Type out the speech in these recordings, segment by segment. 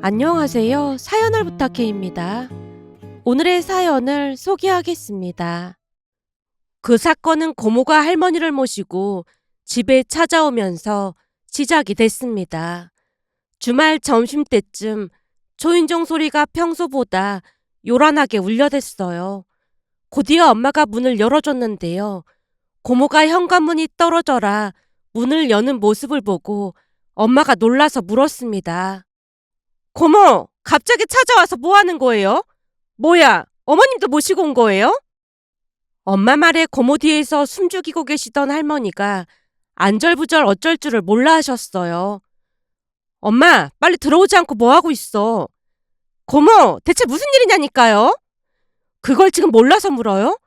안녕하세요. 사연을 부탁해입니다. 오늘의 사연을 소개하겠습니다. 그 사건은 고모가 할머니를 모시고 집에 찾아오면서 시작이 됐습니다. 주말 점심때쯤 초인종 소리가 평소보다 요란하게 울려댔어요. 곧이어 엄마가 문을 열어줬는데요. 고모가 현관문이 떨어져라 문을 여는 모습을 보고 엄마가 놀라서 물었습니다. 고모, 갑자기 찾아와서 뭐 하는 거예요? 뭐야, 어머님도 모시고 온 거예요? 엄마 말에 고모 뒤에서 숨죽이고 계시던 할머니가 안절부절 어쩔 줄을 몰라 하셨어요. 엄마, 빨리 들어오지 않고 뭐 하고 있어? 고모, 대체 무슨 일이냐니까요? 그걸 지금 몰라서 물어요?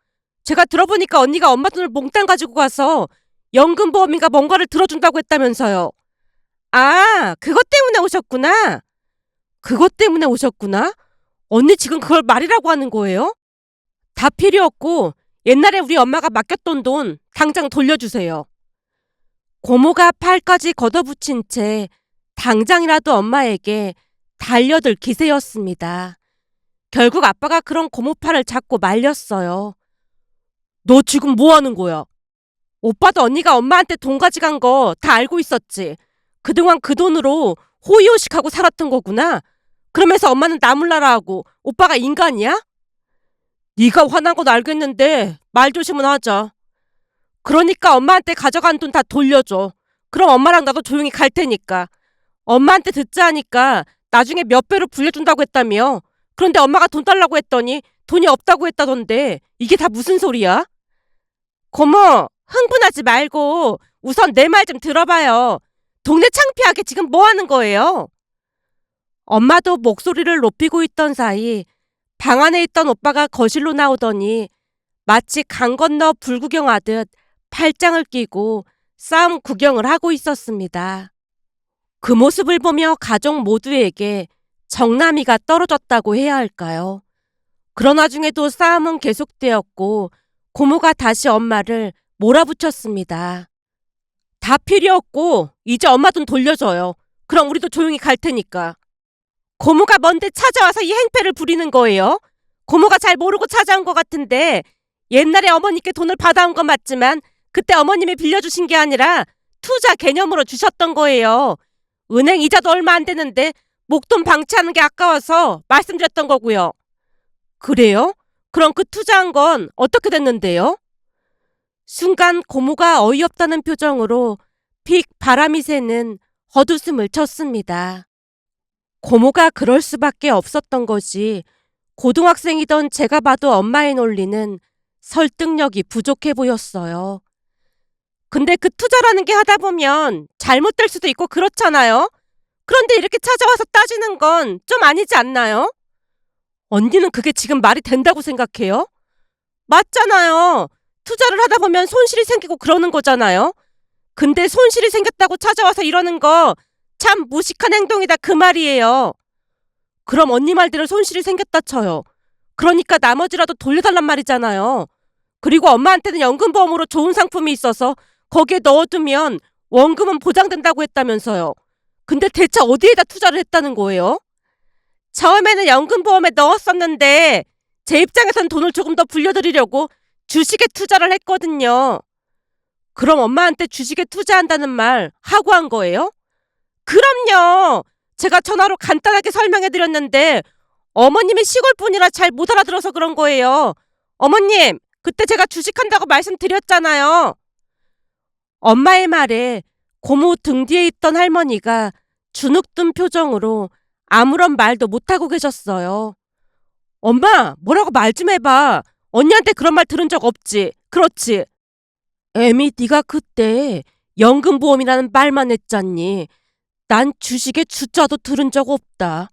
제가 들어보니까 언니가 엄마 돈을 몽땅 가지고 가서 연금보험인가 뭔가를 들어준다고 했다면서요. 아, 그것 때문에 오셨구나. 그것 때문에 오셨구나? 언니 지금 그걸 말이라고 하는 거예요? 다 필요 없고 옛날에 우리 엄마가 맡겼던 돈 당장 돌려주세요. 고모가 팔까지 걷어붙인 채 당장이라도 엄마에게 달려들 기세였습니다. 결국 아빠가 그런 고모 팔을 잡고 말렸어요. 너 지금 뭐 하는 거야? 오빠도 언니가 엄마한테 돈 가져간 거 다 알고 있었지. 그동안 그 돈으로 호의호식하고 살았던 거구나. 그러면서 엄마는 나몰라라 하고 오빠가 인간이야? 네가 화난 건 알겠는데 말 조심은 하자. 그러니까 엄마한테 가져간 돈 다 돌려줘. 그럼 엄마랑 나도 조용히 갈 테니까. 엄마한테 듣자 하니까 나중에 몇 배로 불려준다고 했다며. 그런데 엄마가 돈 달라고 했더니 돈이 없다고 했다던데 이게 다 무슨 소리야? 고모, 흥분하지 말고 우선 내 말 좀 들어봐요. 동네 창피하게 지금 뭐 하는 거예요? 엄마도 목소리를 높이고 있던 사이 방 안에 있던 오빠가 거실로 나오더니 마치 강 건너 불구경하듯 팔짱을 끼고 싸움 구경을 하고 있었습니다. 그 모습을 보며 가족 모두에게 정남이가 떨어졌다고 해야 할까요? 그런 와중에도 싸움은 계속되었고 고모가 다시 엄마를 몰아붙였습니다. 다 필요 없고 이제 엄마 돈 돌려줘요. 그럼 우리도 조용히 갈 테니까. 고모가 뭔데 찾아와서 이 행패를 부리는 거예요? 고모가 잘 모르고 찾아온 것 같은데 옛날에 어머니께 돈을 받아온 건 맞지만 그때 어머님이 빌려주신 게 아니라 투자 개념으로 주셨던 거예요. 은행 이자도 얼마 안 되는데 목돈 방치하는 게 아까워서 말씀드렸던 거고요. 그래요? 그럼 그 투자한 건 어떻게 됐는데요? 순간 고모가 어이없다는 표정으로 픽 바람이 새는 헛웃음을 쳤습니다. 고모가 그럴 수밖에 없었던 것이 고등학생이던 제가 봐도 엄마의 논리는 설득력이 부족해 보였어요. 근데 그 투자라는 게 하다 보면 잘못될 수도 있고 그렇잖아요? 그런데 이렇게 찾아와서 따지는 건 좀 아니지 않나요? 언니는 그게 지금 말이 된다고 생각해요? 맞잖아요. 투자를 하다 보면 손실이 생기고 그러는 거잖아요. 근데 손실이 생겼다고 찾아와서 이러는 거 참 무식한 행동이다 그 말이에요. 그럼 언니 말대로 손실이 생겼다 쳐요. 그러니까 나머지라도 돌려달란 말이잖아요. 그리고 엄마한테는 연금보험으로 좋은 상품이 있어서 거기에 넣어두면 원금은 보장된다고 했다면서요. 근데 대체 어디에다 투자를 했다는 거예요? 처음에는 연금보험에 넣었었는데 제 입장에선 돈을 조금 더 불려드리려고 주식에 투자를 했거든요. 그럼 엄마한테 주식에 투자한다는 말 하고 한 거예요? 그럼요. 제가 전화로 간단하게 설명해드렸는데 어머님이 시골분이라 잘 못 알아들어서 그런 거예요. 어머님, 그때 제가 주식한다고 말씀드렸잖아요. 엄마의 말에 고모 등 뒤에 있던 할머니가 주눅든 표정으로 아무런 말도 못하고 계셨어요. 엄마, 뭐라고 말 좀 해봐. 언니한테 그런 말 들은 적 없지. 그렇지. 애미 네가 그때 연금보험이라는 말만 했잖니. 난 주식의 주자도 들은 적 없다.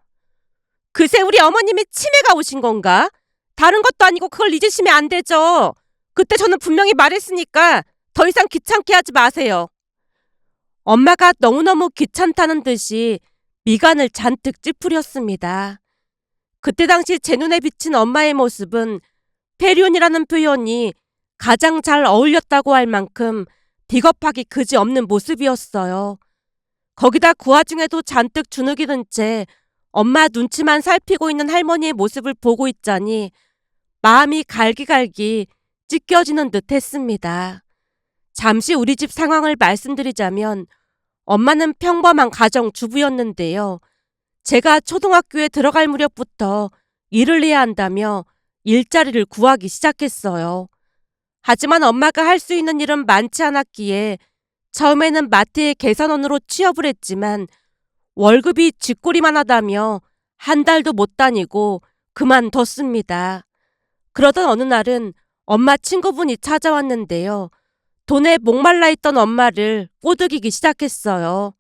글쎄 우리 어머님이 치매가 오신 건가? 다른 것도 아니고 그걸 잊으시면 안 되죠. 그때 저는 분명히 말했으니까 더 이상 귀찮게 하지 마세요. 엄마가 너무너무 귀찮다는 듯이 미간을 잔뜩 찌푸렸습니다. 그때 당시 제 눈에 비친 엄마의 모습은 폐륜이라는 표현이 가장 잘 어울렸다고 할 만큼 비겁하기 그지없는 모습이었어요. 거기다 그 와중에도 잔뜩 주눅이 든 채 엄마 눈치만 살피고 있는 할머니의 모습을 보고 있자니 마음이 갈기갈기 찢겨지는 듯 했습니다. 잠시 우리 집 상황을 말씀드리자면 엄마는 평범한 가정주부였는데요. 제가 초등학교에 들어갈 무렵부터 일을 해야 한다며 일자리를 구하기 시작했어요. 하지만 엄마가 할 수 있는 일은 많지 않았기에 처음에는 마트의 계산원으로 취업을 했지만 월급이 쥐꼬리만 하다며 한 달도 못 다니고 그만뒀습니다. 그러던 어느 날은 엄마 친구분이 찾아왔는데요. 돈에 목말라 있던 엄마를 꼬드기기 시작했어요.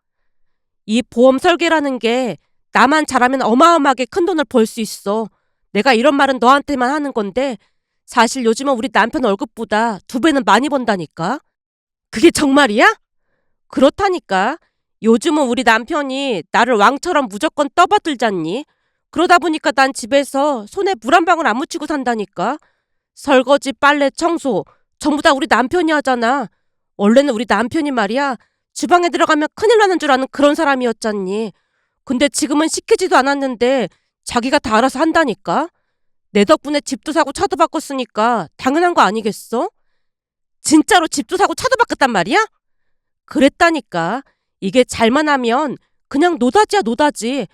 이 보험 설계라는 게 나만 잘하면 어마어마하게 큰 돈을 벌 수 있어. 내가 이런 말은 너한테만 하는 건데 사실 요즘은 우리 남편 월급보다 2배는 많이 번다니까. 그게 정말이야? 그렇다니까. 요즘은 우리 남편이 나를 왕처럼 무조건 떠받들잖니. 그러다 보니까 난 집에서 손에 물 한 방울 안 묻히고 산다니까. 설거지, 빨래, 청소 전부 다 우리 남편이 하잖아. 원래는 우리 남편이 말이야. 주방에 들어가면 큰일 나는 줄 아는 그런 사람이었잖니. 근데 지금은 시키지도 않았는데 자기가 다 알아서 한다니까. 내 덕분에 집도 사고 차도 바꿨으니까 당연한 거 아니겠어? 진짜로 집도 사고 차도 바꿨단 말이야? 그랬다니까. 이게 잘만 하면 그냥 노다지야 노다지.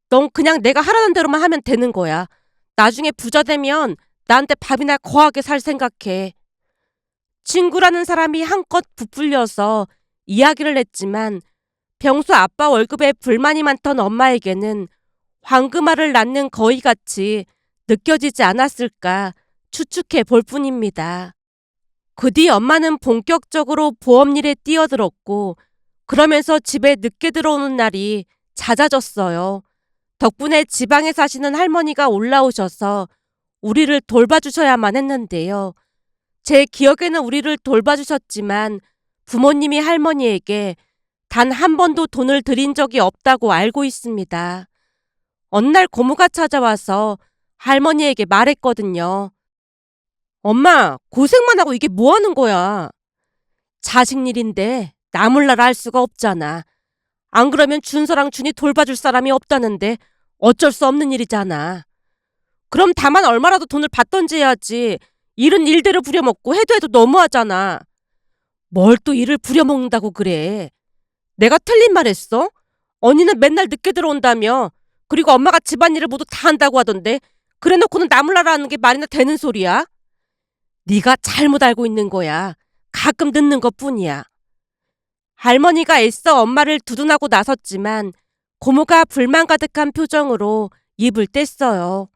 넌 그냥 내가 하라는 대로만 하면 되는 거야. 나중에 부자 되면 나한테 밥이나 거하게 살 생각해. 친구라는 사람이 한껏 부풀려서 이야기를 했지만 평소 아빠 월급에 불만이 많던 엄마에게는 황금알을 낳는 거위같이 느껴지지 않았을까 추측해 볼 뿐입니다. 그 뒤 엄마는 본격적으로 보험일에 뛰어들었고 그러면서 집에 늦게 들어오는 날이 잦아졌어요. 덕분에 지방에 사시는 할머니가 올라오셔서 우리를 돌봐주셔야만 했는데요. 제 기억에는 우리를 돌봐주셨지만 부모님이 할머니에게 단 한 번도 돈을 드린 적이 없다고 알고 있습니다. 어느 날 고모가 찾아와서 할머니에게 말했거든요. 엄마, 고생만 하고 이게 뭐 하는 거야? 자식 일인데 나 몰라라 할 수가 없잖아. 안 그러면 준서랑 준이 돌봐줄 사람이 없다는데 어쩔 수 없는 일이잖아. 그럼 다만 얼마라도 돈을 받던지 해야지. 일은 일대로 부려먹고 해도 너무하잖아. 뭘 또 일을 부려먹는다고 그래. 내가 틀린 말 했어? 언니는 맨날 늦게 들어온다며. 그리고 엄마가 집안일을 모두 다 한다고 하던데 그래놓고는 나 몰라라 하는 게 말이나 되는 소리야? 네가 잘못 알고 있는 거야. 가끔 늦는 것뿐이야. 할머니가 애써 엄마를 두둔하고 나섰지만 고모가 불만 가득한 표정으로 입을 뗐어요.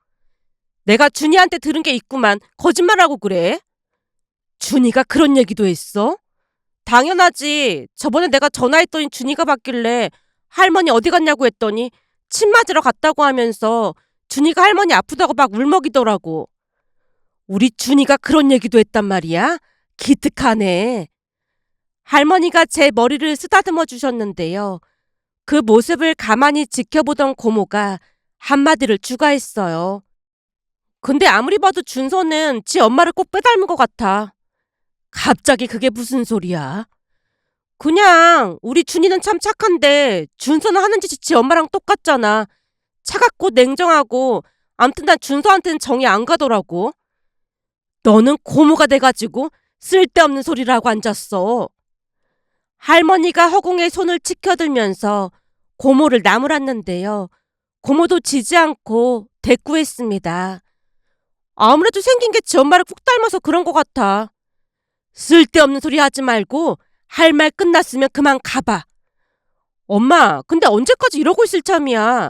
내가 준이한테 들은 게 있구만. 거짓말하고 그래? 준이가 그런 얘기도 했어? 당연하지. 저번에 내가 전화했더니 준이가 받길래 할머니 어디 갔냐고 했더니 침 맞으러 갔다고 하면서 준이가 할머니 아프다고 막 울먹이더라고. 우리 준이가 그런 얘기도 했단 말이야? 기특하네. 할머니가 제 머리를 쓰다듬어 주셨는데요. 그 모습을 가만히 지켜보던 고모가 한마디를 추가했어요. 근데 아무리 봐도 준서는 지 엄마를 꼭 빼닮은 것 같아. 갑자기 그게 무슨 소리야? 그냥 우리 준이는 참 착한데 준서는 하는 짓이 지 엄마랑 똑같잖아. 차갑고 냉정하고 암튼 난 준서한테는 정이 안 가더라고. 너는 고모가 돼가지고 쓸데없는 소리를 하고 앉았어. 할머니가 허공에 손을 치켜들면서 고모를 나무랐는데요. 고모도 지지 않고 대꾸했습니다. 아무래도 생긴 게 지 엄마를 꼭 닮아서 그런 것 같아. 쓸데없는 소리 하지 말고 할 말 끝났으면 그만 가봐. 엄마, 근데 언제까지 이러고 있을 참이야.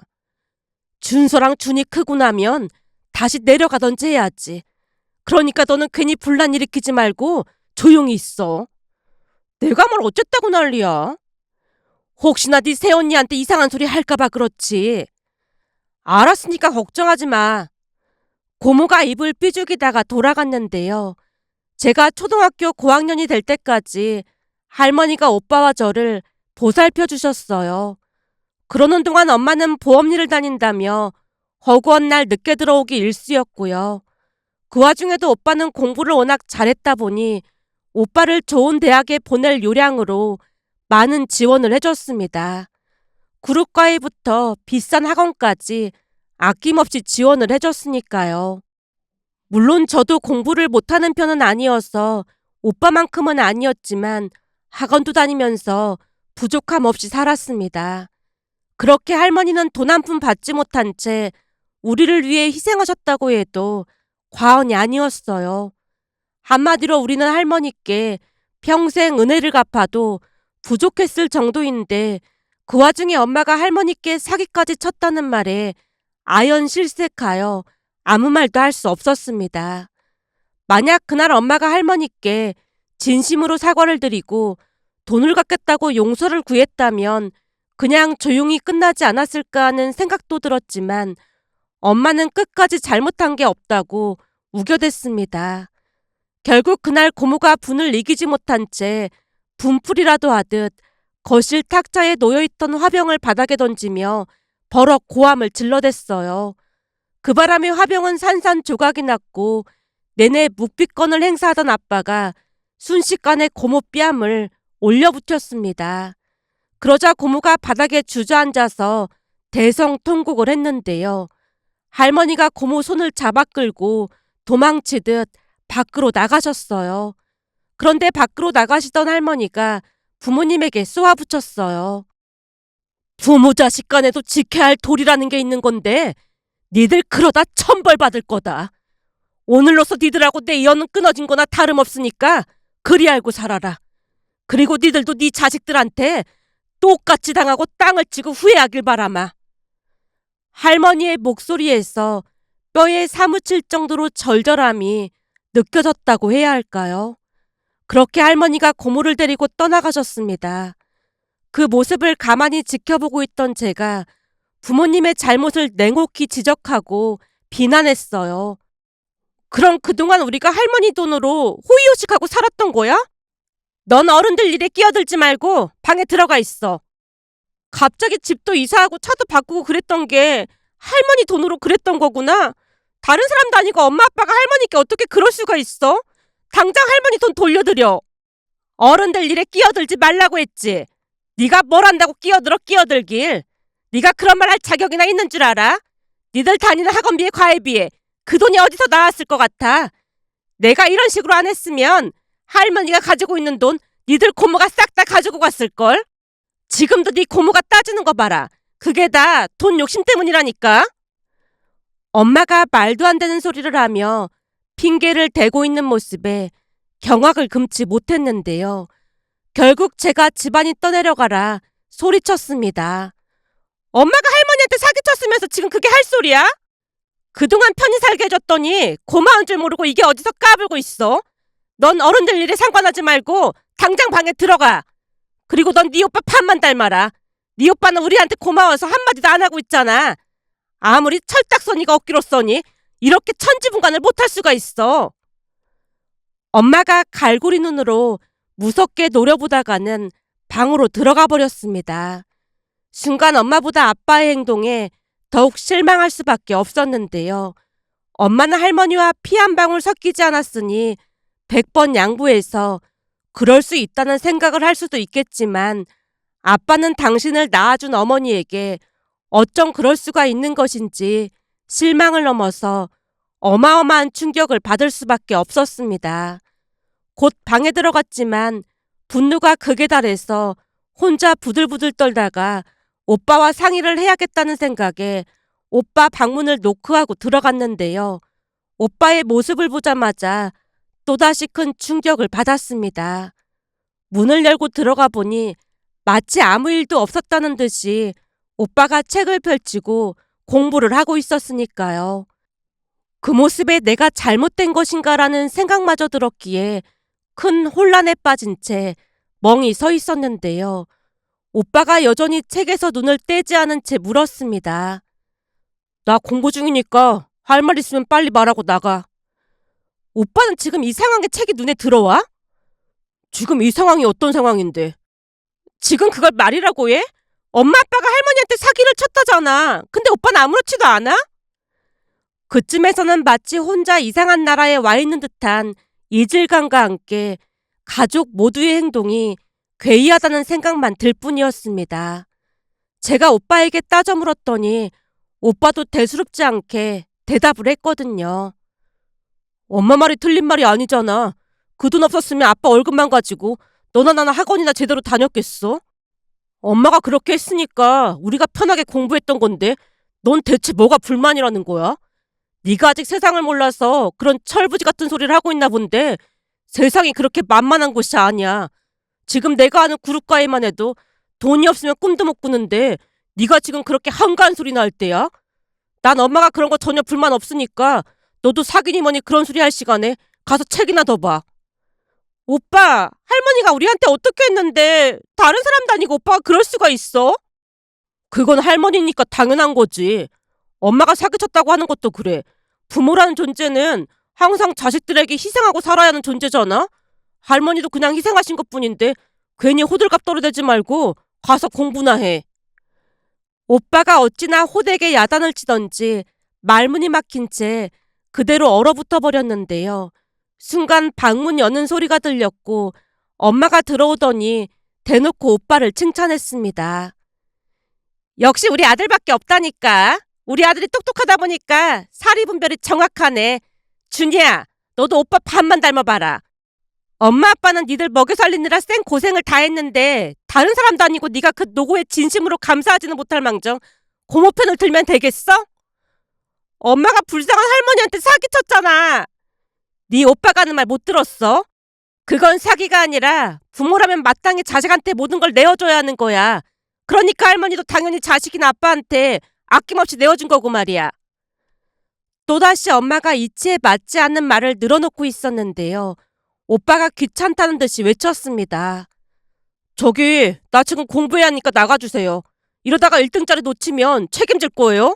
준서랑 준이 크고 나면 다시 내려가던지 해야지. 그러니까 너는 괜히 분란 일으키지 말고 조용히 있어. 내가 뭘 어쨌다고 난리야. 혹시나 네 새언니한테 이상한 소리 할까봐 그렇지. 알았으니까 걱정하지 마. 고모가 입을 삐죽이다가 돌아갔는데요. 제가 초등학교 고학년이 될 때까지 할머니가 오빠와 저를 보살펴 주셨어요. 그러는 동안 엄마는 보험일을 다닌다며 허구한 날 늦게 들어오기 일쑤였고요. 그 와중에도 오빠는 공부를 워낙 잘했다 보니 오빠를 좋은 대학에 보낼 요량으로 많은 지원을 해줬습니다. 그룹과외부터 비싼 학원까지 아낌없이 지원을 해줬으니까요. 물론 저도 공부를 못하는 편은 아니어서 오빠만큼은 아니었지만 학원도 다니면서 부족함 없이 살았습니다. 그렇게 할머니는 돈 한 푼 받지 못한 채 우리를 위해 희생하셨다고 해도 과언이 아니었어요. 한마디로 우리는 할머니께 평생 은혜를 갚아도 부족했을 정도인데 그 와중에 엄마가 할머니께 사기까지 쳤다는 말에 아연실색하여 아무 말도 할 수 없었습니다. 만약 그날 엄마가 할머니께 진심으로 사과를 드리고 돈을 갚겠다고 용서를 구했다면 그냥 조용히 끝나지 않았을까 하는 생각도 들었지만 엄마는 끝까지 잘못한 게 없다고 우겨댔습니다. 결국 그날 고모가 분을 이기지 못한 채 분풀이라도 하듯 거실 탁자에 놓여있던 화병을 바닥에 던지며 버럭 고함을 질러댔어요. 그 바람에 화병은 산산조각이 났고 내내 묵비권을 행사하던 아빠가 순식간에 고모 뺨을 올려붙였습니다. 그러자 고모가 바닥에 주저앉아서 대성통곡을 했는데요. 할머니가 고모 손을 잡아 끌고 도망치듯 밖으로 나가셨어요. 그런데 밖으로 나가시던 할머니가 부모님에게 쏘아붙였어요. 부모 자식 간에도 지켜야 할 도리라는 게 있는 건데 니들 그러다 천벌 받을 거다. 오늘로서 니들하고 내 연은 끊어진 거나 다름없으니까 그리 알고 살아라. 그리고 니들도 니 자식들한테 똑같이 당하고 땅을 치고 후회하길 바라마. 할머니의 목소리에서 뼈에 사무칠 정도로 절절함이 느껴졌다고 해야 할까요? 그렇게 할머니가 고모를 데리고 떠나가셨습니다. 그 모습을 가만히 지켜보고 있던 제가 부모님의 잘못을 냉혹히 지적하고 비난했어요. 그럼 그동안 우리가 할머니 돈으로 호의호식하고 살았던 거야? 넌 어른들 일에 끼어들지 말고 방에 들어가 있어. 갑자기 집도 이사하고 차도 바꾸고 그랬던 게 할머니 돈으로 그랬던 거구나. 다른 사람도 아니고 엄마 아빠가 할머니께 어떻게 그럴 수가 있어? 당장 할머니 돈 돌려드려. 어른들 일에 끼어들지 말라고 했지. 네가 뭘 안다고 끼어들길. 네가 그런 말 할 자격이나 있는 줄 알아? 니들 다니는 학원비에 과외비에 그 돈이 어디서 나왔을 것 같아? 내가 이런 식으로 안 했으면 할머니가 가지고 있는 돈 니들 고모가 싹 다 가지고 갔을걸? 지금도 네 고모가 따지는 거 봐라. 그게 다 돈 욕심 때문이라니까. 엄마가 말도 안 되는 소리를 하며 핑계를 대고 있는 모습에 경악을 금치 못했는데요. 결국 제가 집안이 떠내려가라 소리쳤습니다. 엄마가 할머니한테 사기쳤으면서 지금 그게 할 소리야? 그동안 편히 살게 해줬더니 고마운 줄 모르고 이게 어디서 까불고 있어? 넌 어른들 일에 상관하지 말고 당장 방에 들어가. 그리고 넌 네 오빠 판만 닮아라. 네 오빠는 우리한테 고마워서 한마디도 안 하고 있잖아. 아무리 철딱서니가 없기로 써니 이렇게 천지분간을 못할 수가 있어. 엄마가 갈고리 눈으로 무섭게 노려보다가는 방으로 들어가 버렸습니다. 순간 엄마보다 아빠의 행동에 더욱 실망할 수밖에 없었는데요. 엄마는 할머니와 피 한 방울 섞이지 않았으니 100번 양보해서 그럴 수 있다는 생각을 할 수도 있겠지만 아빠는 당신을 낳아준 어머니에게 어쩜 그럴 수가 있는 것인지 실망을 넘어서 어마어마한 충격을 받을 수밖에 없었습니다. 곧 방에 들어갔지만 분노가 극에 달해서 혼자 부들부들 떨다가 오빠와 상의를 해야겠다는 생각에 오빠 방문을 노크하고 들어갔는데요. 오빠의 모습을 보자마자 또다시 큰 충격을 받았습니다. 문을 열고 들어가 보니 마치 아무 일도 없었다는 듯이 오빠가 책을 펼치고 공부를 하고 있었으니까요. 그 모습에 내가 잘못된 것인가라는 생각마저 들었기에 큰 혼란에 빠진 채 멍이 서 있었는데요. 오빠가 여전히 책에서 눈을 떼지 않은 채 물었습니다. 나 공부 중이니까 할 말 있으면 빨리 말하고 나가. 오빠는 지금 이 상황에 책이 눈에 들어와? 지금 이 상황이 어떤 상황인데? 지금 그걸 말이라고 해? 엄마 아빠가 할머니한테 사기를 쳤다잖아. 근데 오빠는 아무렇지도 않아? 그쯤에서는 마치 혼자 이상한 나라에 와 있는 듯한 이질감과 함께 가족 모두의 행동이 괴이하다는 생각만 들 뿐이었습니다. 제가 오빠에게 따져 물었더니 오빠도 대수롭지 않게 대답을 했거든요. 엄마 말이 틀린 말이 아니잖아. 그 돈 없었으면 아빠 월급만 가지고 너나 나나 학원이나 제대로 다녔겠어? 엄마가 그렇게 했으니까 우리가 편하게 공부했던 건데 넌 대체 뭐가 불만이라는 거야? 네가 아직 세상을 몰라서 그런 철부지 같은 소리를 하고 있나 본데 세상이 그렇게 만만한 곳이 아니야. 지금 내가 아는 구룹가에만 해도 돈이 없으면 꿈도 못 꾸는데 네가 지금 그렇게 한가한 소리나 할 때야? 난 엄마가 그런 거 전혀 불만 없으니까 너도 사귀니 뭐니 그런 소리 할 시간에 가서 책이나 더 봐. 오빠, 할머니가 우리한테 어떻게 했는데 다른 사람도 아니고 오빠가 그럴 수가 있어? 그건 할머니니까 당연한 거지. 엄마가 사기쳤다고 하는 것도 그래. 부모라는 존재는 항상 자식들에게 희생하고 살아야 하는 존재잖아? 할머니도 그냥 희생하신 것뿐인데 괜히 호들갑 떨어대지 말고 가서 공부나 해. 오빠가 어찌나 호되게 야단을 치던지 말문이 막힌 채 그대로 얼어붙어 버렸는데요. 순간 방문 여는 소리가 들렸고 엄마가 들어오더니 대놓고 오빠를 칭찬했습니다. 역시 우리 아들밖에 없다니까. 우리 아들이 똑똑하다 보니까 사리분별이 정확하네. 준이야, 너도 오빠 반만 닮아봐라. 엄마 아빠는 니들 먹여 살리느라 쌩 고생을 다 했는데 다른 사람도 아니고 네가 그 노고에 진심으로 감사하지는 못할 망정 고모 편을 들면 되겠어? 엄마가 불쌍한 할머니한테 사기쳤잖아. 네 오빠가 하는 말 못 들었어? 그건 사기가 아니라 부모라면 마땅히 자식한테 모든 걸 내어줘야 하는 거야. 그러니까 할머니도 당연히 자식인 아빠한테 아낌없이 내어준 거고 말이야. 또다시 엄마가 이치에 맞지 않는 말을 늘어놓고 있었는데요. 오빠가 귀찮다는 듯이 외쳤습니다. 저기, 나 지금 공부해야 하니까 나가주세요. 이러다가 1등짜리 놓치면 책임질 거예요?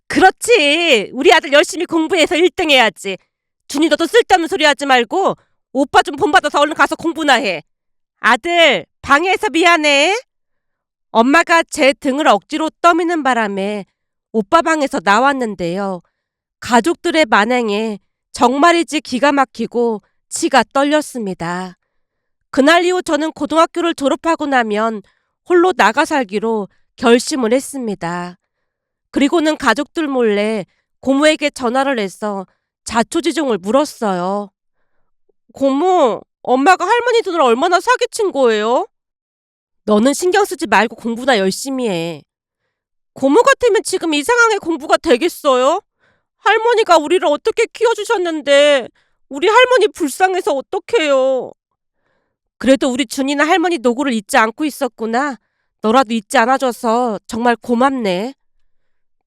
그렇지. 우리 아들 열심히 공부해서 1등 해야지. 준이 너도 쓸데없는 소리 하지 말고 오빠 좀 본받아서 얼른 가서 공부나 해. 아들, 방해해서 미안해. 엄마가 제 등을 억지로 떠미는 바람에 오빠 방에서 나왔는데요. 가족들의 만행에 정말이지 기가 막히고 치가 떨렸습니다. 그날 이후 저는 고등학교를 졸업하고 나면 홀로 나가 살기로 결심을 했습니다. 그리고는 가족들 몰래 고모에게 전화를 해서 자초지종을 물었어요. 고모, 엄마가 할머니 돈을 얼마나 사기친 거예요? 너는 신경 쓰지 말고 공부나 열심히 해. 고모 같으면 지금 이 상황에 공부가 되겠어요? 할머니가 우리를 어떻게 키워주셨는데 우리 할머니 불쌍해서 어떡해요. 그래도 우리 준이나 할머니 노고를 잊지 않고 있었구나. 너라도 잊지 않아줘서 정말 고맙네.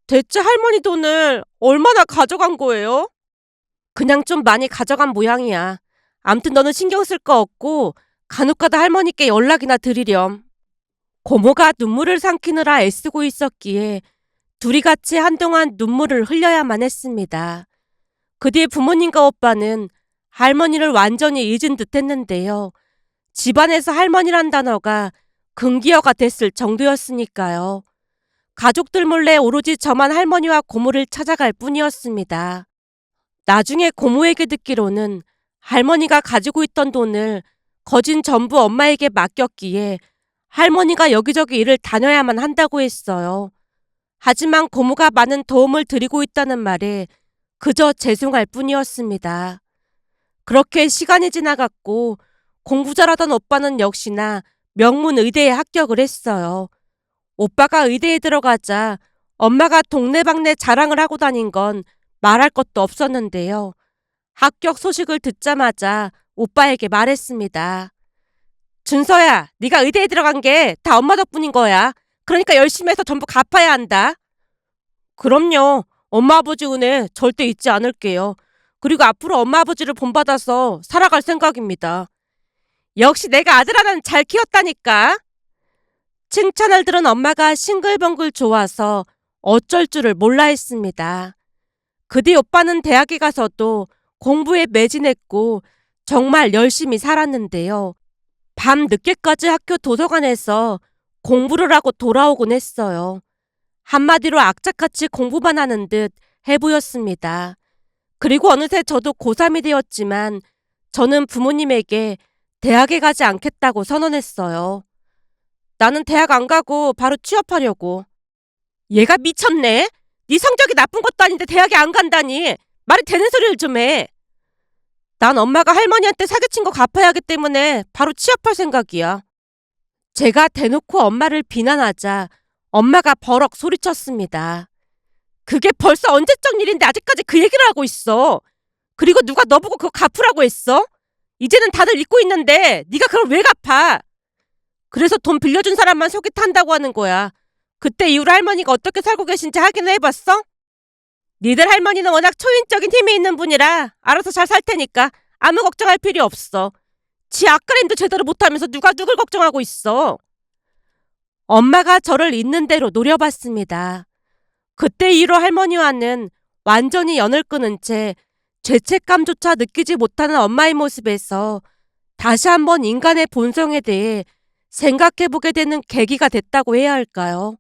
대체 할머니 돈을 얼마나 가져간 거예요? 그냥 좀 많이 가져간 모양이야. 암튼 너는 신경 쓸 거 없고 간혹가다 할머니께 연락이나 드리렴. 고모가 눈물을 삼키느라 애쓰고 있었기에 둘이 같이 한동안 눈물을 흘려야만 했습니다. 그 뒤에 부모님과 오빠는 할머니를 완전히 잊은 듯 했는데요. 집안에서 할머니란 단어가 금기어가 됐을 정도였으니까요. 가족들 몰래 오로지 저만 할머니와 고모를 찾아갈 뿐이었습니다. 나중에 고모에게 듣기로는 할머니가 가지고 있던 돈을 거진 전부 엄마에게 맡겼기에 할머니가 여기저기 일을 다녀야만 한다고 했어요. 하지만 고모가 많은 도움을 드리고 있다는 말에 그저 죄송할 뿐이었습니다. 그렇게 시간이 지나갔고 공부 잘하던 오빠는 역시나 명문 의대에 합격을 했어요. 오빠가 의대에 들어가자 엄마가 동네방네 자랑을 하고 다닌 건 말할 것도 없었는데요. 합격 소식을 듣자마자 오빠에게 말했습니다. 준서야, 네가 의대에 들어간 게 다 엄마 덕분인 거야. 그러니까 열심히 해서 전부 갚아야 한다. 그럼요. 엄마 아버지 은혜 절대 잊지 않을게요. 그리고 앞으로 엄마 아버지를 본받아서 살아갈 생각입니다. 역시 내가 아들 하나는 잘 키웠다니까. 칭찬을 들은 엄마가 싱글벙글 좋아서 어쩔 줄을 몰라 했습니다. 그 뒤 오빠는 대학에 가서도 공부에 매진했고 정말 열심히 살았는데요. 밤 늦게까지 학교 도서관에서 공부를 하고 돌아오곤 했어요. 한마디로 악착같이 공부만 하는 듯 해보였습니다. 그리고 어느새 저도 고3이 되었지만 저는 부모님에게 대학에 가지 않겠다고 선언했어요. 나는 대학 안 가고 바로 취업하려고. 얘가 미쳤네? 네 성적이 나쁜 것도 아닌데 대학에 안 간다니. 말이 되는 소리를 좀 해. 난 엄마가 할머니한테 사기친 거 갚아야 하기 때문에 바로 취업할 생각이야. 제가 대놓고 엄마를 비난하자 엄마가 버럭 소리쳤습니다. 그게 벌써 언제적 일인데 아직까지 그 얘기를 하고 있어. 그리고 누가 너보고 그거 갚으라고 했어? 이제는 다들 잊고 있는데 네가 그걸 왜 갚아? 그래서 돈 빌려준 사람만 속이 탄다고 하는 거야. 그때 이후로 할머니가 어떻게 살고 계신지 확인을 해봤어? 니들 할머니는 워낙 초인적인 힘이 있는 분이라 알아서 잘 살 테니까 아무 걱정할 필요 없어. 지 앞가림도 제대로 못하면서 누가 누굴 걱정하고 있어. 엄마가 저를 있는 대로 노려봤습니다. 그때 이후로 할머니와는 완전히 연을 끊은 채 죄책감조차 느끼지 못하는 엄마의 모습에서 다시 한번 인간의 본성에 대해 생각해보게 되는 계기가 됐다고 해야 할까요?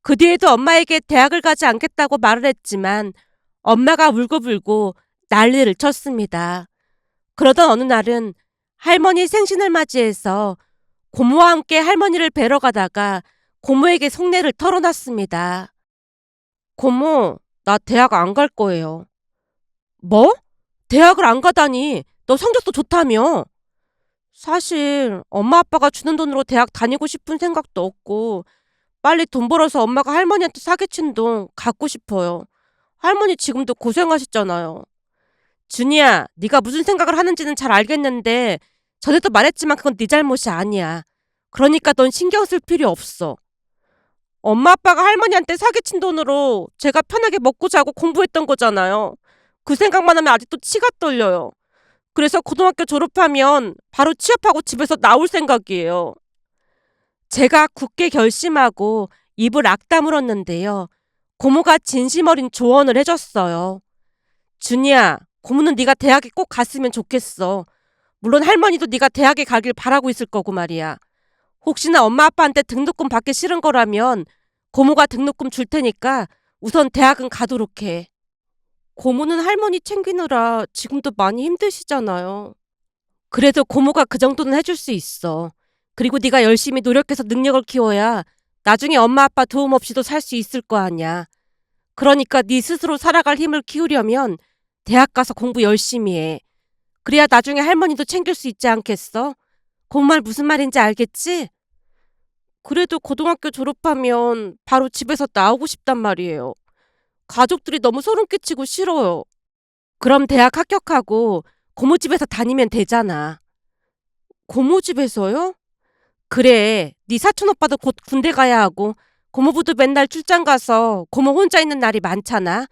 그 뒤에도 엄마에게 대학을 가지 않겠다고 말을 했지만 엄마가 울고불고 난리를 쳤습니다. 그러던 어느 날은 할머니 생신을 맞이해서 고모와 함께 할머니를 뵈러 가다가 고모에게 속내를 털어놨습니다. 고모, 나 대학 안 갈 거예요. 뭐? 대학을 안 가다니? 너 성적도 좋다며? 사실 엄마 아빠가 주는 돈으로 대학 다니고 싶은 생각도 없고 빨리 돈 벌어서 엄마가 할머니한테 사기친 돈 갚고 싶어요. 할머니 지금도 고생하셨잖아요. 준이야, 네가 무슨 생각을 하는지는 잘 알겠는데 전에도 말했지만 그건 네 잘못이 아니야. 그러니까 넌 신경 쓸 필요 없어. 엄마 아빠가 할머니한테 사기친 돈으로 제가 편하게 먹고 자고 공부했던 거잖아요. 그 생각만 하면 아직도 치가 떨려요. 그래서 고등학교 졸업하면 바로 취업하고 집에서 나올 생각이에요. 제가 굳게 결심하고 입을 악 다물었는데요. 고모가 진심 어린 조언을 해줬어요. 준이야, 고모는 네가 대학에 꼭 갔으면 좋겠어. 물론 할머니도 네가 대학에 가길 바라고 있을 거고 말이야. 혹시나 엄마 아빠한테 등록금 받기 싫은 거라면 고모가 등록금 줄 테니까 우선 대학은 가도록 해. 고모는 할머니 챙기느라 지금도 많이 힘드시잖아요. 그래도 고모가 그 정도는 해줄 수 있어. 그리고 네가 열심히 노력해서 능력을 키워야 나중에 엄마 아빠 도움 없이도 살 수 있을 거 아니야. 그러니까 네 스스로 살아갈 힘을 키우려면 대학 가서 공부 열심히 해. 그래야 나중에 할머니도 챙길 수 있지 않겠어? 고모 말 무슨 말인지 알겠지? 그래도 고등학교 졸업하면 바로 집에서 나오고 싶단 말이에요. 가족들이 너무 소름 끼치고 싫어요. 그럼 대학 합격하고 고모 집에서 다니면 되잖아. 고모 집에서요? 그래, 네 사촌 오빠도 곧 군대 가야 하고 고모부도 맨날 출장 가서 고모 혼자 있는 날이 많잖아.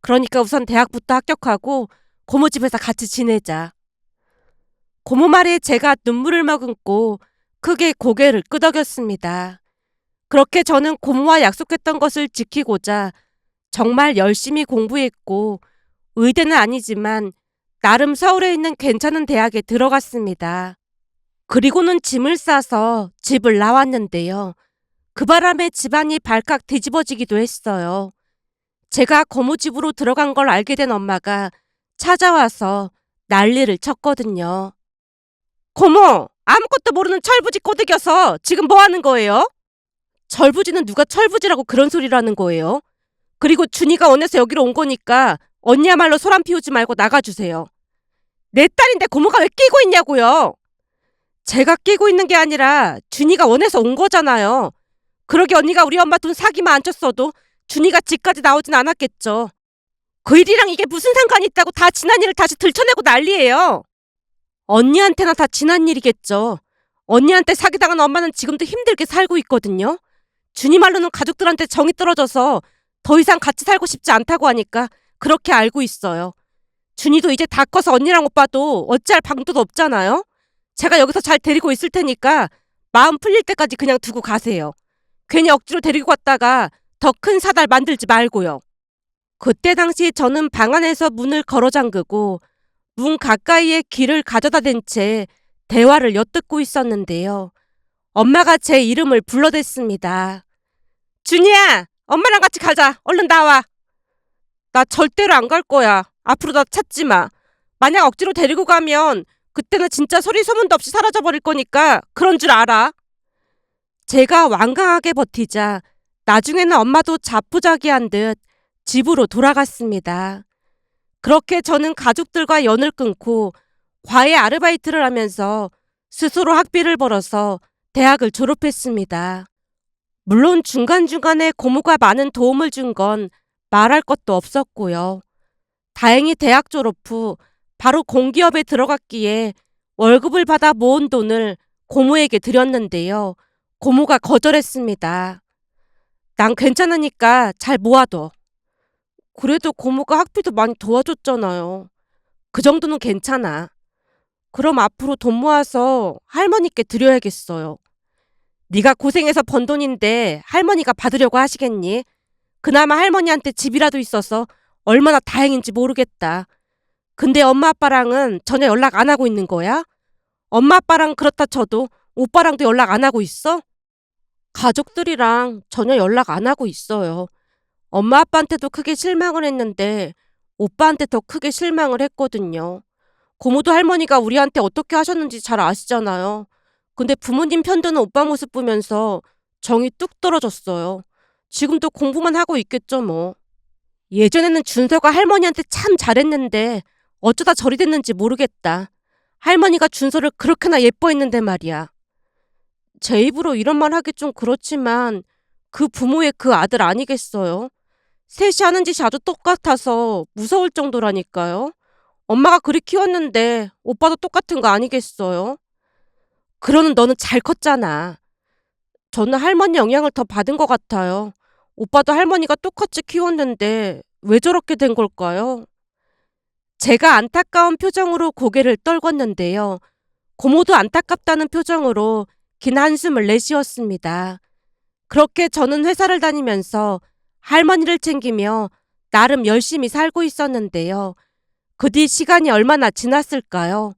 그러니까 우선 대학부터 합격하고 고모 집에서 같이 지내자. 고모 말에 제가 눈물을 머금고 크게 고개를 끄덕였습니다. 그렇게 저는 고모와 약속했던 것을 지키고자 정말 열심히 공부했고 의대는 아니지만 나름 서울에 있는 괜찮은 대학에 들어갔습니다. 그리고는 짐을 싸서 집을 나왔는데요. 그 바람에 집안이 발칵 뒤집어지기도 했어요. 제가 고모 집으로 들어간 걸 알게 된 엄마가 찾아와서 난리를 쳤거든요. 고모, 아무것도 모르는 철부지 꼬드겨서 지금 뭐 하는 거예요? 철부지는 누가 철부지라고 그런 소리를 하는 거예요? 그리고 준이가 원해서 여기로 온 거니까 언니야말로 소란 피우지 말고 나가주세요. 내 딸인데 고모가 왜 끼고 있냐고요? 제가 끼고 있는 게 아니라 준이가 원해서 온 거잖아요. 그러게 언니가 우리 엄마 돈 사기만 안 쳤어도 준이가 집까지 나오진 않았겠죠. 그 일이랑 이게 무슨 상관이 있다고 다 지난 일을 다시 들춰내고 난리예요. 언니한테나 다 지난 일이겠죠. 언니한테 사기당한 엄마는 지금도 힘들게 살고 있거든요. 준이 말로는 가족들한테 정이 떨어져서 더 이상 같이 살고 싶지 않다고 하니까 그렇게 알고 있어요. 준이도 이제 다 커서 언니랑 오빠도 어찌할 방도도 없잖아요. 제가 여기서 잘 데리고 있을 테니까 마음 풀릴 때까지 그냥 두고 가세요. 괜히 억지로 데리고 갔다가 더 큰 사달 만들지 말고요. 그때 당시 저는 방 안에서 문을 걸어 잠그고 문 가까이에 귀를 가져다 댄 채 대화를 엿듣고 있었는데요. 엄마가 제 이름을 불러댔습니다. 준이야, 엄마랑 같이 가자. 얼른 나와. 나 절대로 안 갈 거야. 앞으로 나 찾지 마. 만약 억지로 데리고 가면 그때는 진짜 소리 소문도 없이 사라져버릴 거니까 그런 줄 알아. 제가 완강하게 버티자 나중에는 엄마도 자포자기한 듯 집으로 돌아갔습니다. 그렇게 저는 가족들과 연을 끊고 과외 아르바이트를 하면서 스스로 학비를 벌어서 대학을 졸업했습니다. 물론 중간중간에 고모가 많은 도움을 준 건 말할 것도 없었고요. 다행히 대학 졸업 후 바로 공기업에 들어갔기에 월급을 받아 모은 돈을 고모에게 드렸는데요. 고모가 거절했습니다. 난 괜찮으니까 잘 모아둬. 그래도 고모가 학비도 많이 도와줬잖아요. 그 정도는 괜찮아. 그럼 앞으로 돈 모아서 할머니께 드려야겠어요. 네가 고생해서 번 돈인데 할머니가 받으려고 하시겠니? 그나마 할머니한테 집이라도 있어서 얼마나 다행인지 모르겠다. 근데 엄마 아빠랑은 전혀 연락 안 하고 있는 거야? 엄마 아빠랑 그렇다 쳐도 오빠랑도 연락 안 하고 있어? 가족들이랑 전혀 연락 안 하고 있어요. 엄마 아빠한테도 크게 실망을 했는데 오빠한테 더 크게 실망을 했거든요. 고모도 할머니가 우리한테 어떻게 하셨는지 잘 아시잖아요. 근데 부모님 편드는 오빠 모습 보면서 정이 뚝 떨어졌어요. 지금도 공부만 하고 있겠죠 뭐. 예전에는 준서가 할머니한테 참 잘했는데 어쩌다 저리 됐는지 모르겠다. 할머니가 준서를 그렇게나 예뻐했는데 말이야. 제 입으로 이런 말 하기 좀 그렇지만 그 부모의 그 아들 아니겠어요? 셋이 하는 짓이 아주 똑같아서 무서울 정도라니까요. 엄마가 그리 키웠는데 오빠도 똑같은 거 아니겠어요? 그러는 너는 잘 컸잖아. 저는 할머니 영향을 더 받은 것 같아요. 오빠도 할머니가 똑같이 키웠는데 왜 저렇게 된 걸까요? 제가 안타까운 표정으로 고개를 떨궜는데요. 고모도 안타깝다는 표정으로 긴 한숨을 내쉬었습니다. 그렇게 저는 회사를 다니면서 할머니를 챙기며 나름 열심히 살고 있었는데요. 그 뒤 시간이 얼마나 지났을까요?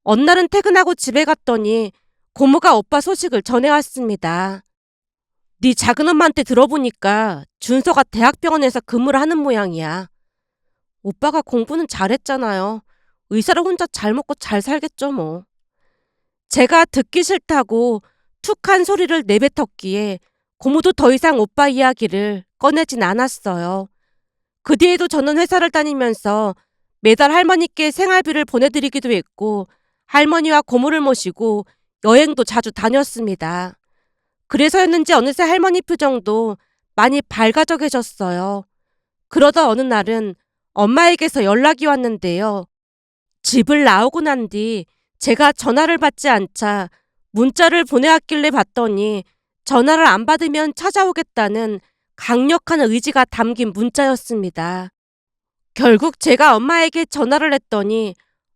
어느 날은 퇴근하고 집에 갔더니 고모가 오빠 소식을 전해왔습니다. 네 작은 엄마한테 들어보니까 준서가 대학병원에서 근무를 하는 모양이야. 오빠가 공부는 잘했잖아요. 의사를 혼자 잘 먹고 잘 살겠죠 뭐. 제가 듣기 싫다고 툭한 소리를 내뱉었기에 고모도 더 이상 오빠 이야기를 꺼내진 않았어요. 그 뒤에도 저는 회사를 다니면서 매달 할머니께 생활비를 보내드리기도 했고 할머니와 고모를 모시고 여행도 자주 다녔습니다. 그래서였는지 어느새 할머니 표정도 많이 밝아져 계셨어요. 그러다 어느 날은 엄마에게서 연락이 왔는데요. 집을 나오고 난 뒤 제가 전화를 받지 않자 문자를 보내왔길래 봤더니 전화를 안 받으면 찾아오겠다는 강력한 의지가 담긴 문자였습니다. 결국 제가 엄마에게 전화를 했더니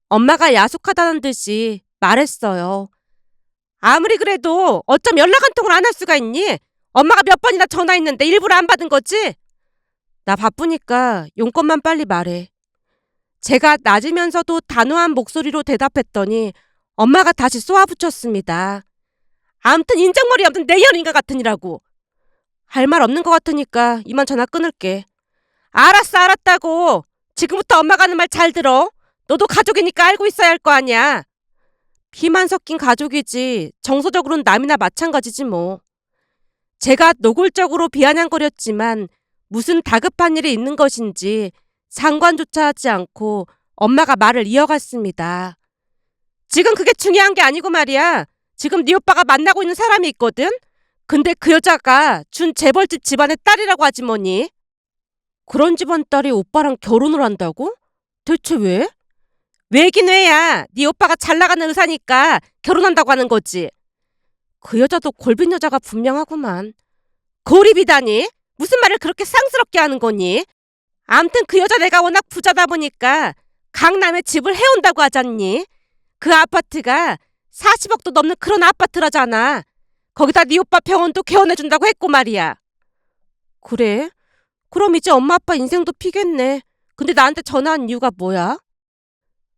엄마가 야속하다는 듯이 말했어요. 아무리 그래도 어쩜 연락 한 통을 안 할 수가 있니? 엄마가 몇 번이나 전화했는데 일부러 안 받은 거지? 나 바쁘니까 용건만 빨리 말해. 제가 낮으면서도 단호한 목소리로 대답했더니 엄마가 다시 쏘아붙였습니다. 아무튼 인정머리 없는 내연인가 같으니라고. 할 말 없는 것 같으니까 이만 전화 끊을게. 알았어, 알았다고. 지금부터 엄마가 하는 말 잘 들어. 너도 가족이니까 알고 있어야 할 거 아니야. 피만 섞인 가족이지 정서적으로는 남이나 마찬가지지 뭐. 제가 노골적으로 비아냥거렸지만 무슨 다급한 일이 있는 것인지 상관조차 하지 않고 엄마가 말을 이어갔습니다. 지금 그게 중요한 게 아니고 말이야. 지금 네 오빠가 만나고 있는 사람이 있거든. 근데 그 여자가 준 재벌집 집안의 딸이라고 하지 뭐니. 그런 집안 딸이 오빠랑 결혼을 한다고? 대체 왜? 왜긴 왜야. 네 오빠가 잘 나가는 의사니까 결혼한다고 하는 거지. 그 여자도 골빈 여자가 분명하구만. 고립이다니? 무슨 말을 그렇게 쌍스럽게 하는 거니? 암튼 그 여자 내가 워낙 부자다 보니까 강남에 집을 해온다고 하잖니. 그 아파트가 40억도 넘는 그런 아파트라잖아. 거기다 네 오빠 병원도 개원해준다고 했고 말이야. 그래? 그럼 이제 엄마 아빠 인생도 피겠네. 근데 나한테 전화한 이유가 뭐야?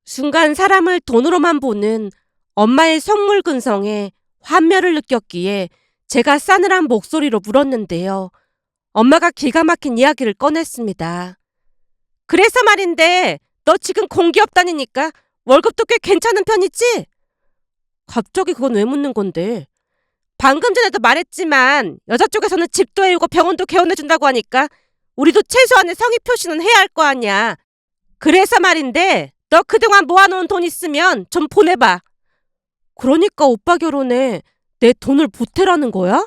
순간 사람을 돈으로만 보는 엄마의 속물 근성에 환멸을 느꼈기에 제가 싸늘한 목소리로 물었는데요. 엄마가 기가 막힌 이야기를 꺼냈습니다. 그래서 말인데 너 지금 공기업 다니니까 월급도 꽤 괜찮은 편이지? 갑자기 그건 왜 묻는 건데? 방금 전에도 말했지만 여자 쪽에서는 집도 해오고 병원도 개원해준다고 하니까 우리도 최소한의 성의 표시는 해야 할 거 아니야. 그래서 말인데 너 그동안 모아놓은 돈 있으면 좀 보내봐. 그러니까 오빠 결혼에 내 돈을 보태라는 거야?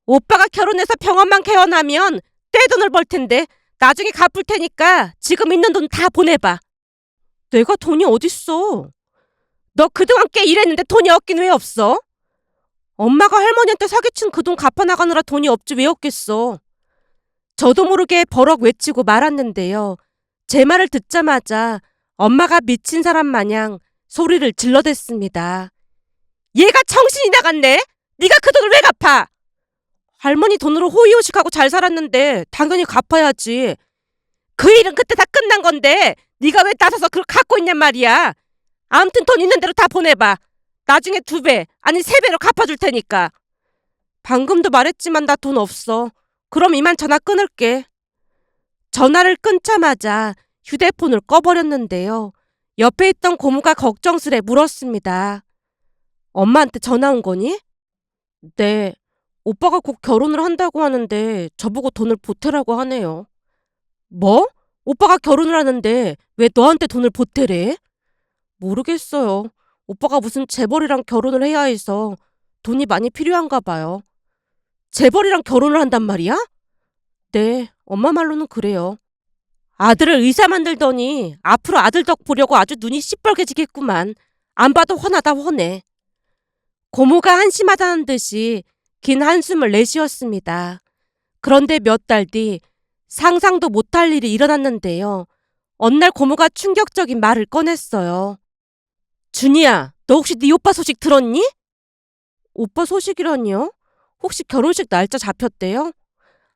오빠가 결혼해서 병원만 개원하면 떼돈을 벌 텐데 나중에 갚을 테니까 지금 있는 돈 다 보내봐. 내가 돈이 어딨어? 너 그동안 꽤 일했는데 돈이 없긴 왜 없어? 엄마가 할머니한테 사기친 그 돈 갚아나가느라 돈이 없지 왜 없겠어. 저도 모르게 버럭 외치고 말았는데요. 제 말을 듣자마자 엄마가 미친 사람 마냥 소리를 질러댔습니다. 얘가 정신이 나갔네? 네가 그 돈을 왜 갚아? 할머니 돈으로 호의호식하고 잘 살았는데 당연히 갚아야지. 그 일은 그때 다 끝난 건데 네가 왜 나서서 그걸 갖고 있냔 말이야. 아무튼 돈 있는 대로 다 보내봐. 나중에 2배, 아니 3배로 갚아줄 테니까. 방금도 말했지만 나 돈 없어. 그럼 이만 전화 끊을게. 전화를 끊자마자 휴대폰을 꺼버렸는데요. 옆에 있던 고모가 걱정스레 물었습니다. 엄마한테 전화 온 거니? 네. 오빠가 곧 결혼을 한다고 하는데 저보고 돈을 보태라고 하네요. 뭐? 오빠가 결혼을 하는데 왜 너한테 돈을 보태래? 모르겠어요. 오빠가 무슨 재벌이랑 결혼을 해야 해서 돈이 많이 필요한가 봐요. 재벌이랑 결혼을 한단 말이야? 네, 엄마 말로는 그래요. 아들을 의사 만들더니 앞으로 아들 덕 보려고 아주 눈이 시뻘개지겠구만. 안 봐도 훤하다 훤해. 고모가 한심하다는 듯이 긴 한숨을 내쉬었습니다. 그런데 몇 달 뒤 상상도 못할 일이 일어났는데요. 어느 날 고모가 충격적인 말을 꺼냈어요. 준이야, 너 혹시 네 오빠 소식 들었니? 오빠 소식이라니요? 혹시 결혼식 날짜 잡혔대요?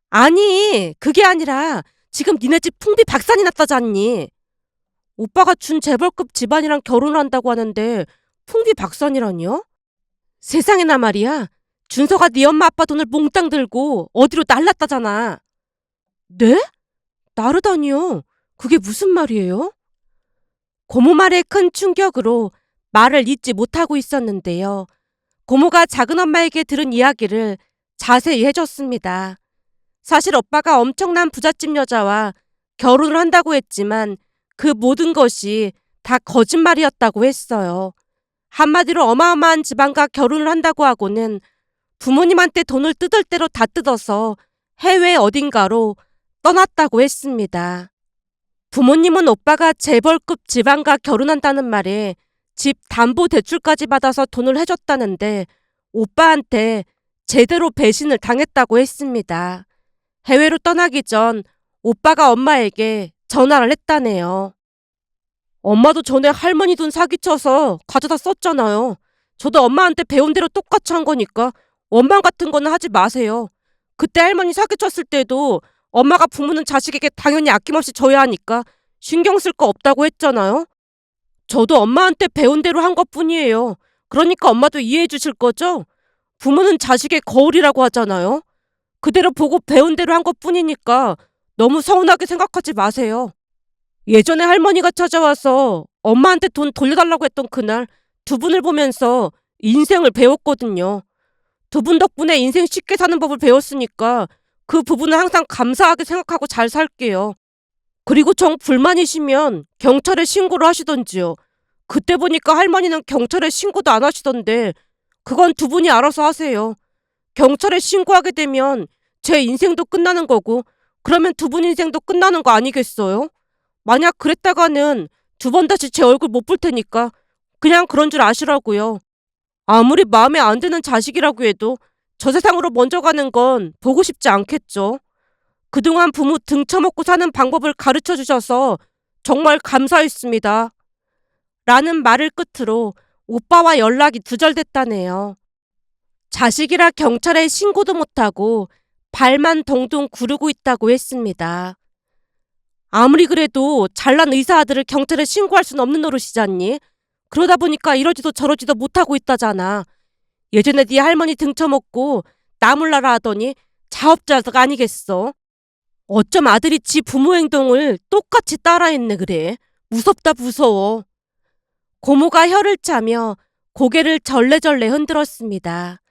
아니, 그게 아니라 지금 니네 집 풍비박산이 났다잖니. 오빠가 준 재벌급 집안이랑 결혼을 한다고 하는데 풍비박산이라니요? 세상에나 말이야. 준서가 네 엄마 아빠 돈을 몽땅 들고 어디로 날랐다잖아. 네? 나르다니요. 그게 무슨 말이에요? 고모 말에 큰 충격으로 말을 잇지 못하고 있었는데요. 고모가 작은 엄마에게 들은 이야기를 자세히 해줬습니다. 사실 오빠가 엄청난 부잣집 여자와 결혼을 한다고 했지만 그 모든 것이 다 거짓말이었다고 했어요. 한마디로 어마어마한 집안과 결혼을 한다고 하고는 부모님한테 돈을 뜯을 대로 다 뜯어서 해외 어딘가로 떠났다고 했습니다. 부모님은 오빠가 재벌급 집안과 결혼한다는 말에 집 담보 대출까지 받아서 돈을 해줬다는데 오빠한테 제대로 배신을 당했다고 했습니다. 해외로 떠나기 전 오빠가 엄마에게 전화를 했다네요. 엄마도 전에 할머니 돈 사기쳐서 가져다 썼잖아요. 저도 엄마한테 배운 대로 똑같이 한 거니까 원망 같은 거는 하지 마세요. 그때 할머니 사기쳤을 때도 엄마가 부모는 자식에게 당연히 아낌없이 줘야 하니까 신경 쓸 거 없다고 했잖아요. 저도 엄마한테 배운 대로 한 것뿐이에요. 그러니까 엄마도 이해해 주실 거죠? 부모는 자식의 거울이라고 하잖아요. 그대로 보고 배운 대로 한 것뿐이니까 너무 서운하게 생각하지 마세요. 예전에 할머니가 찾아와서 엄마한테 돈 돌려달라고 했던 그날 2분을 보면서 인생을 배웠거든요. 2분 덕분에 인생 쉽게 사는 법을 배웠으니까 그 부분은 항상 감사하게 생각하고 잘 살게요. 그리고 정 불만이시면 경찰에 신고를 하시던지요. 그때 보니까 할머니는 경찰에 신고도 안 하시던데 그건 2분이 알아서 하세요. 경찰에 신고하게 되면 제 인생도 끝나는 거고 그러면 2분 인생도 끝나는 거 아니겠어요? 만약 그랬다가는 2번 다시 제 얼굴 못 볼 테니까 그냥 그런 줄 아시라고요. 아무리 마음에 안 드는 자식이라고 해도 저 세상으로 먼저 가는 건 보고 싶지 않겠죠. 그동안 부모 등쳐먹고 사는 방법을 가르쳐 주셔서 정말 감사했습니다. 라는 말을 끝으로 오빠와 연락이 두절됐다네요. 자식이라 경찰에 신고도 못하고 발만 동동 구르고 있다고 했습니다. 아무리 그래도 잘난 의사 아들을 경찰에 신고할 순 없는 노릇이잖니. 그러다 보니까 이러지도 저러지도 못하고 있다잖아. 예전에 네 할머니 등쳐먹고 나몰라라 하더니 자업자득 아니겠어. 어쩜 아들이 지 부모 행동을 똑같이 따라했네 그래. 무섭다 무서워. 고모가 혀를 차며 고개를 절레절레 흔들었습니다.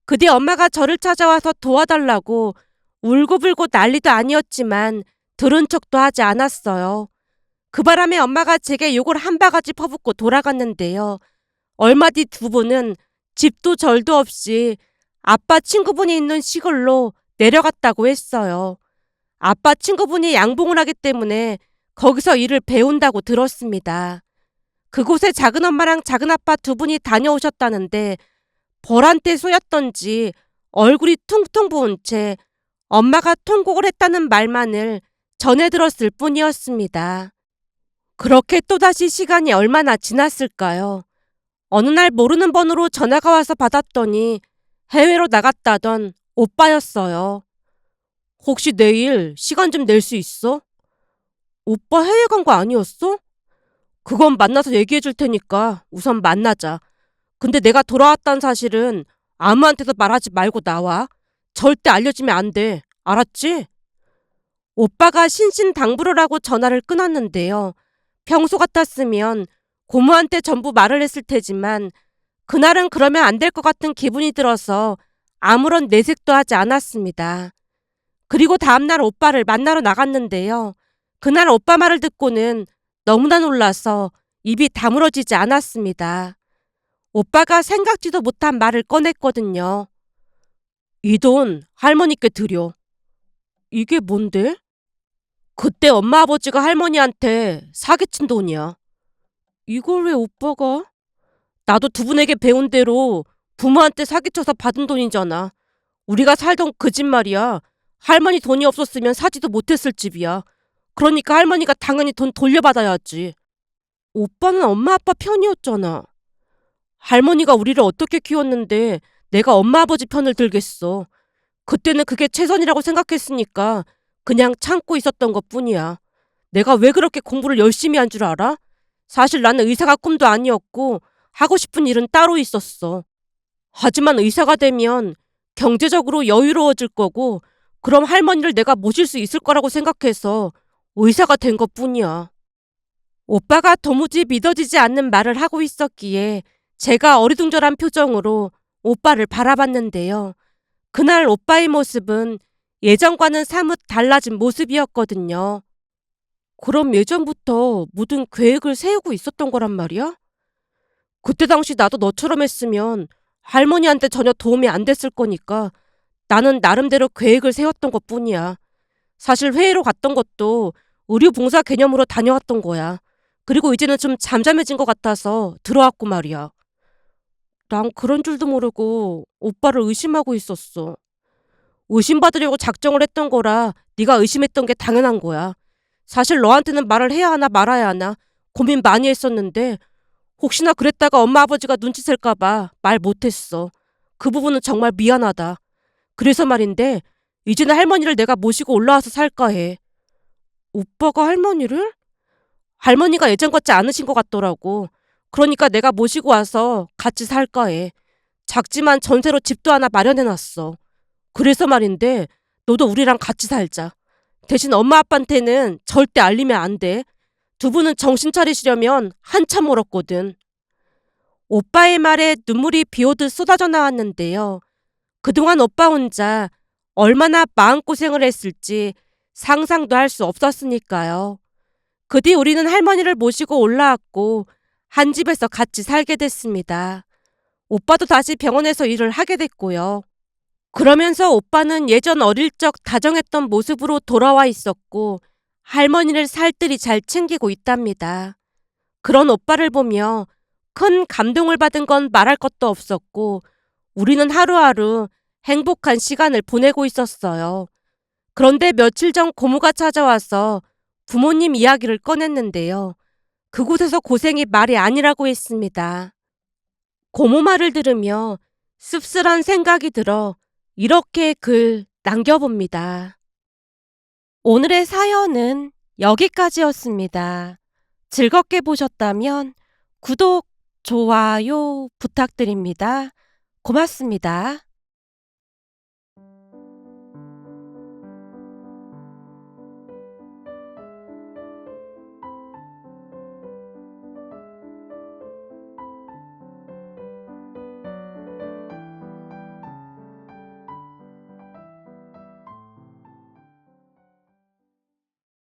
그 뒤 엄마가 저를 찾아와서 도와달라고 울고불고 난리도 아니었지만 들은 척도 하지 않았어요. 그 바람에 엄마가 제게 욕을 한 바가지 퍼붓고 돌아갔는데요. 얼마 뒤 두 분은 집도 절도 없이 아빠 친구분이 있는 시골로 내려갔다고 했어요. 아빠 친구분이 양봉을 하기 때문에 거기서 일을 배운다고 들었습니다. 그곳에 작은엄마랑 작은아빠 두 분이 다녀오셨다는데 벌한 테 쏘였던지 얼굴이 퉁퉁 부은 채 엄마가 통곡을 했다는 말만을 전해 들었을 뿐이었습니다. 그렇게 또다시 시간이 얼마나 지났을까요? 어느 날 모르는 번호로 전화가 와서 받았더니 해외로 나갔다던 오빠였어요. 혹시 내일 시간 좀 낼 수 있어? 오빠 해외 간 거 아니었어? 그건 만나서 얘기해 줄 테니까 우선 만나자. 근데 내가 돌아왔다는 사실은 아무한테도 말하지 말고 나와. 절대 알려주면 안 돼. 알았지? 오빠가 신신당부를 하고 전화를 끊었는데요. 평소 같았으면 고모한테 전부 말을 했을 테지만 그날은 그러면 안 될 것 같은 기분이 들어서 아무런 내색도 하지 않았습니다. 그리고 다음날 오빠를 만나러 나갔는데요. 그날 오빠 말을 듣고는 너무나 놀라서 입이 다물어지지 않았습니다. 오빠가 생각지도 못한 말을 꺼냈거든요. 이 돈 할머니께 드려. 이게 뭔데? 그때 엄마 아버지가 할머니한테 사기친 돈이야. 이걸 왜 오빠가? 나도 두 분에게 배운 대로 부모한테 사기쳐서 받은 돈이잖아. 우리가 살던 그 집 말이야. 할머니 돈이 없었으면 사지도 못했을 집이야. 그러니까 할머니가 당연히 돈 돌려받아야지. 오빠는 엄마 아빠 편이었잖아. 할머니가 우리를 어떻게 키웠는데 내가 엄마 아버지 편을 들겠어. 그때는 그게 최선이라고 생각했으니까 그냥 참고 있었던 것뿐이야. 내가 왜 그렇게 공부를 열심히 한 줄 알아? 사실 나는 의사가 꿈도 아니었고 하고 싶은 일은 따로 있었어. 하지만 의사가 되면 경제적으로 여유로워질 거고 그럼 할머니를 내가 모실 수 있을 거라고 생각해서 의사가 된 것뿐이야. 오빠가 도무지 믿어지지 않는 말을 하고 있었기에 제가 어리둥절한 표정으로 오빠를 바라봤는데요. 그날 오빠의 모습은 예전과는 사뭇 달라진 모습이었거든요. 그럼 예전부터 모든 계획을 세우고 있었던 거란 말이야? 그때 당시 나도 너처럼 했으면 할머니한테 전혀 도움이 안 됐을 거니까 나는 나름대로 계획을 세웠던 것뿐이야. 사실 회의로 갔던 것도 의료봉사 개념으로 다녀왔던 거야. 그리고 이제는 좀 잠잠해진 것 같아서 들어왔고 말이야. 난 그런 줄도 모르고 오빠를 의심하고 있었어. 의심받으려고 작정을 했던 거라 네가 의심했던 게 당연한 거야. 사실 너한테는 말을 해야 하나 말아야 하나 고민 많이 했었는데 혹시나 그랬다가 엄마 아버지가 눈치챌까 봐 말 못했어. 그 부분은 정말 미안하다. 그래서 말인데 이제는 할머니를 내가 모시고 올라와서 살까 해. 오빠가 할머니를? 할머니가 예전 같지 않으신 것 같더라고. 그러니까 내가 모시고 와서 같이 살까 해. 작지만 전세로 집도 하나 마련해놨어. 그래서 말인데 너도 우리랑 같이 살자. 대신 엄마 아빠한테는 절대 알리면 안 돼. 두 분은 정신 차리시려면 한참 멀었거든. 오빠의 말에 눈물이 비오듯 쏟아져 나왔는데요. 그동안 오빠 혼자 얼마나 마음고생을 했을지 상상도 할 수 없었으니까요. 그 뒤 우리는 할머니를 모시고 올라왔고 한 집에서 같이 살게 됐습니다. 오빠도 다시 병원에서 일을 하게 됐고요. 그러면서 오빠는 예전 어릴 적 다정했던 모습으로 돌아와 있었고 할머니를 살뜰히 잘 챙기고 있답니다. 그런 오빠를 보며 큰 감동을 받은 건 말할 것도 없었고 우리는 하루하루 행복한 시간을 보내고 있었어요. 그런데 며칠 전 고모가 찾아와서 부모님 이야기를 꺼냈는데요. 그곳에서 고생이 말이 아니라고 했습니다. 고모 말을 들으며 씁쓸한 생각이 들어 이렇게 글 남겨봅니다. 오늘의 사연은 여기까지였습니다. 즐겁게 보셨다면 구독, 좋아요 부탁드립니다. 고맙습니다.